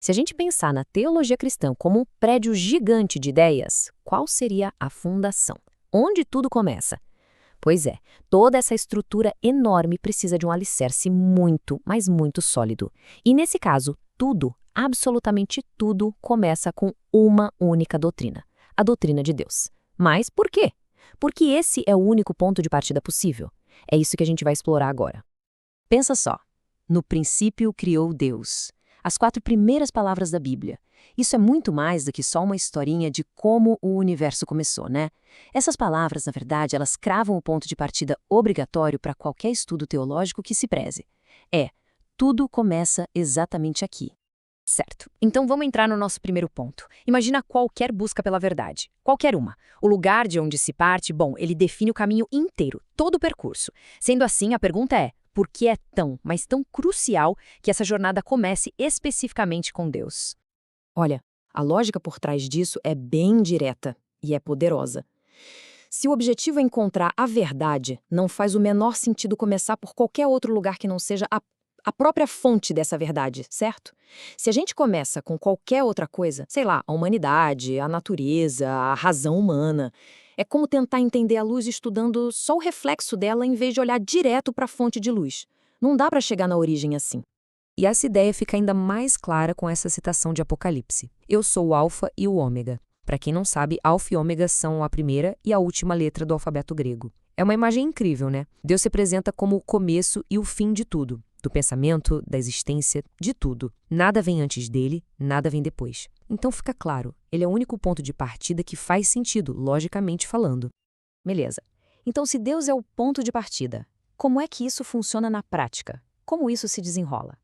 Se a gente pensar na teologia cristã como um prédio gigante de ideias, qual seria a fundação? Onde tudo começa? Pois é, toda essa estrutura enorme precisa de um alicerce muito, mas muito sólido. E nesse caso, tudo, absolutamente tudo, começa com uma única doutrina: a doutrina de Deus. Mas por quê? Porque esse é o único ponto de partida possível. É isso que a gente vai explorar agora. Pensa só. No princípio criou Deus. As 4 primeiras palavras da Bíblia. Isso é muito mais do que só uma historinha de como o universo começou, né? Essas palavras, na verdade, elas cravam o ponto de partida obrigatório para qualquer estudo teológico que se preze. Tudo começa exatamente aqui. Certo. Então vamos entrar no nosso primeiro ponto. Imagina qualquer busca pela verdade. Qualquer uma. O lugar de onde se parte, bom, ele define o caminho inteiro, todo o percurso. Sendo assim, a pergunta é: por que é tão, mas tão crucial que essa jornada comece especificamente com Deus? Olha, a lógica por trás disso é bem direta e é poderosa. Se o objetivo é encontrar a verdade, não faz o menor sentido começar por qualquer outro lugar que não seja a própria fonte dessa verdade, certo? Se a gente começa com qualquer outra coisa, sei lá, a humanidade, a natureza, a razão humana, é como tentar entender a luz estudando só o reflexo dela em vez de olhar direto para a fonte de luz. Não dá para chegar na origem assim. E essa ideia fica ainda mais clara com essa citação de Apocalipse. Eu sou o Alfa e o Ômega. Para quem não sabe, Alfa e Ômega são a primeira e a última letra do alfabeto grego. É uma imagem incrível, né? Deus se apresenta como o começo e o fim de tudo. Do pensamento, da existência, de tudo. Nada vem antes dele, nada vem depois. Então fica claro, ele é o único ponto de partida que faz sentido, logicamente falando. Beleza. Então se Deus é o ponto de partida, como é que isso funciona na prática? Como isso se desenrola?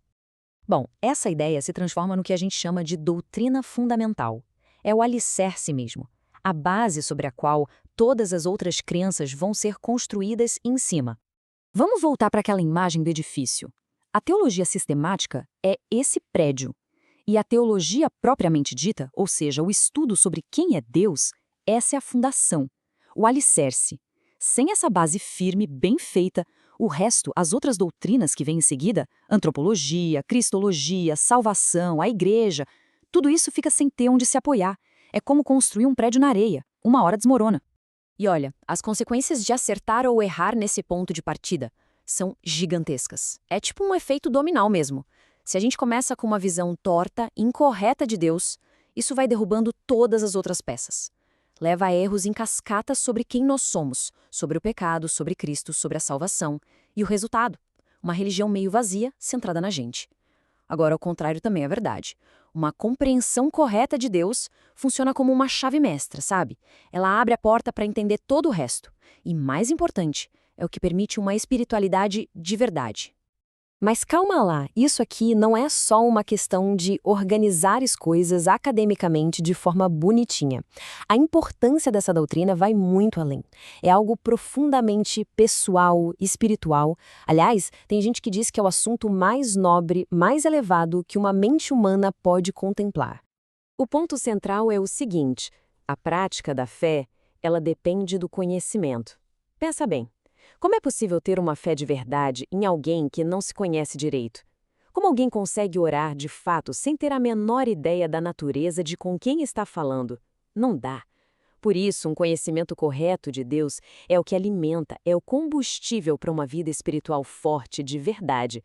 Bom, essa ideia se transforma no que a gente chama de doutrina fundamental. É o alicerce mesmo, a base sobre a qual todas as outras crenças vão ser construídas em cima. Vamos voltar para aquela imagem do edifício. A teologia sistemática é esse prédio. E a teologia propriamente dita, ou seja, o estudo sobre quem é Deus, essa é a fundação, o alicerce. Sem essa base firme, bem feita, o resto, as outras doutrinas que vêm em seguida, antropologia, cristologia, salvação, a igreja, tudo isso fica sem ter onde se apoiar. É como construir um prédio na areia. Uma hora desmorona. E olha, as consequências de acertar ou errar nesse ponto de partida são gigantescas. É tipo um efeito dominó mesmo. Se a gente começa com uma visão torta, incorreta de Deus, isso vai derrubando todas as outras peças. Leva a erros em cascata sobre quem nós somos, sobre o pecado, sobre Cristo, sobre a salvação. E o resultado? Uma religião meio vazia, centrada na gente. Agora, o contrário também é verdade. Uma compreensão correta de Deus funciona como uma chave mestra, sabe? Ela abre a porta para entender todo o resto. E, mais importante, é o que permite uma espiritualidade de verdade. Mas calma lá, isso aqui não é só uma questão de organizar as coisas academicamente de forma bonitinha. A importância dessa doutrina vai muito além. É algo profundamente pessoal, espiritual. Aliás, tem gente que diz que é o assunto mais nobre, mais elevado que uma mente humana pode contemplar. O ponto central é o seguinte: a prática da fé, ela depende do conhecimento. Pensa bem. Como é possível ter uma fé de verdade em alguém que não se conhece direito? Como alguém consegue orar de fato sem ter a menor ideia da natureza de com quem está falando? Não dá. Por isso, um conhecimento correto de Deus é o que alimenta, é o combustível para uma vida espiritual forte de verdade.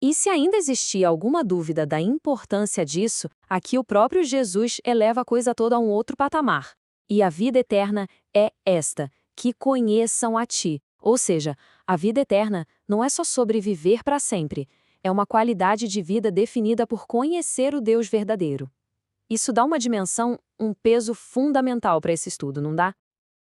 E se ainda existir alguma dúvida da importância disso, aqui o próprio Jesus eleva a coisa toda a um outro patamar. E a vida eterna é esta, que conheçam a ti. Ou seja, a vida eterna não é só sobre viver para sempre, é uma qualidade de vida definida por conhecer o Deus verdadeiro. Isso dá uma dimensão, um peso fundamental para esse estudo, não dá?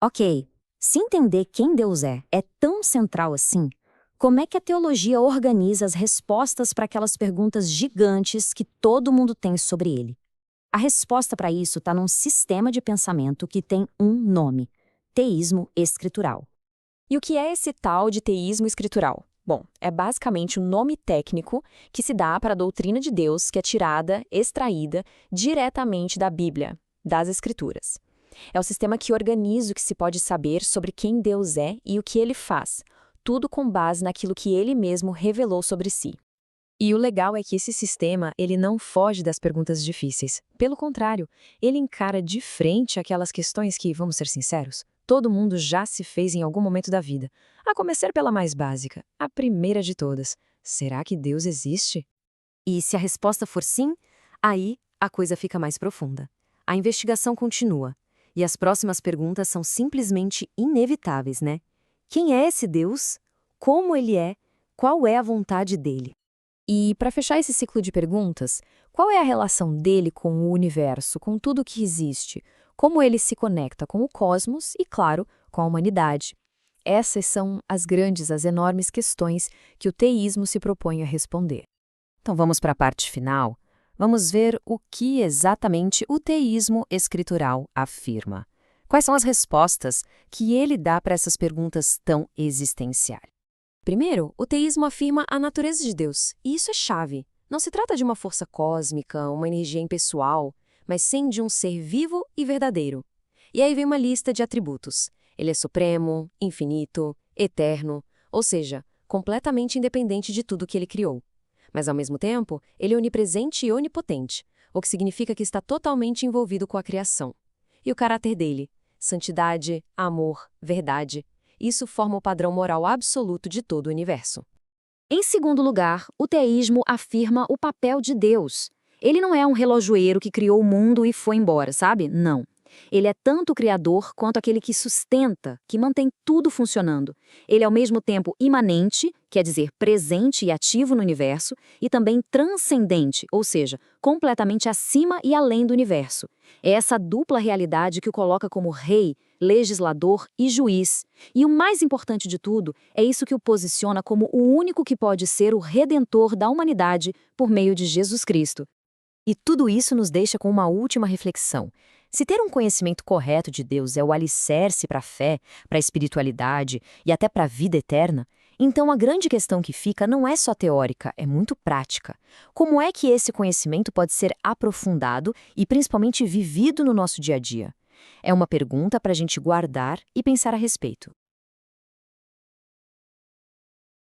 Ok, se entender quem Deus é tão central assim, como é que a teologia organiza as respostas para aquelas perguntas gigantes que todo mundo tem sobre ele? A resposta para isso está num sistema de pensamento que tem um nome: teísmo escritural. E o que é esse tal de teísmo escritural? Bom, é basicamente um nome técnico que se dá para a doutrina de Deus que é tirada, extraída diretamente da Bíblia, das Escrituras. É o sistema que organiza o que se pode saber sobre quem Deus é e o que ele faz, tudo com base naquilo que ele mesmo revelou sobre si. E o legal é que esse sistema, ele não foge das perguntas difíceis. Pelo contrário, ele encara de frente aquelas questões que, vamos ser sinceros, todo mundo já se fez em algum momento da vida. A começar pela mais básica, a primeira de todas. Será que Deus existe? E se a resposta for sim, aí a coisa fica mais profunda. A investigação continua. E as próximas perguntas são simplesmente inevitáveis, né? Quem é esse Deus? Como ele é? Qual é a vontade dele? E, para fechar esse ciclo de perguntas, qual é a relação dele com o universo, com tudo que existe? Como ele se conecta com o cosmos e, claro, com a humanidade? Essas são as grandes, as enormes questões que o teísmo se propõe a responder. Então vamos para a parte final. Vamos ver o que exatamente o teísmo escritural afirma. Quais são as respostas que ele dá para essas perguntas tão existenciais? Primeiro, o teísmo afirma a natureza de Deus, e isso é chave. Não se trata de uma força cósmica, uma energia impessoal, mas sim de um ser vivo e verdadeiro. E aí vem uma lista de atributos. Ele é supremo, infinito, eterno, ou seja, completamente independente de tudo que ele criou. Mas, ao mesmo tempo, ele é onipresente e onipotente, o que significa que está totalmente envolvido com a criação. E o caráter dele? Santidade, amor, verdade. Isso forma o padrão moral absoluto de todo o universo. Em segundo lugar, o teísmo afirma o papel de Deus. Ele não é um relojoeiro que criou o mundo e foi embora, sabe? Não. Ele é tanto o criador quanto aquele que sustenta, que mantém tudo funcionando. Ele é ao mesmo tempo imanente, quer dizer, presente e ativo no universo, e também transcendente, ou seja, completamente acima e além do universo. É essa dupla realidade que o coloca como rei, legislador e juiz. E o mais importante de tudo é isso que o posiciona como o único que pode ser o redentor da humanidade por meio de Jesus Cristo. E tudo isso nos deixa com uma última reflexão. Se ter um conhecimento correto de Deus é o alicerce para a fé, para a espiritualidade e até para a vida eterna, então a grande questão que fica não é só teórica, é muito prática. Como é que esse conhecimento pode ser aprofundado e principalmente vivido no nosso dia a dia? É uma pergunta para a gente guardar e pensar a respeito.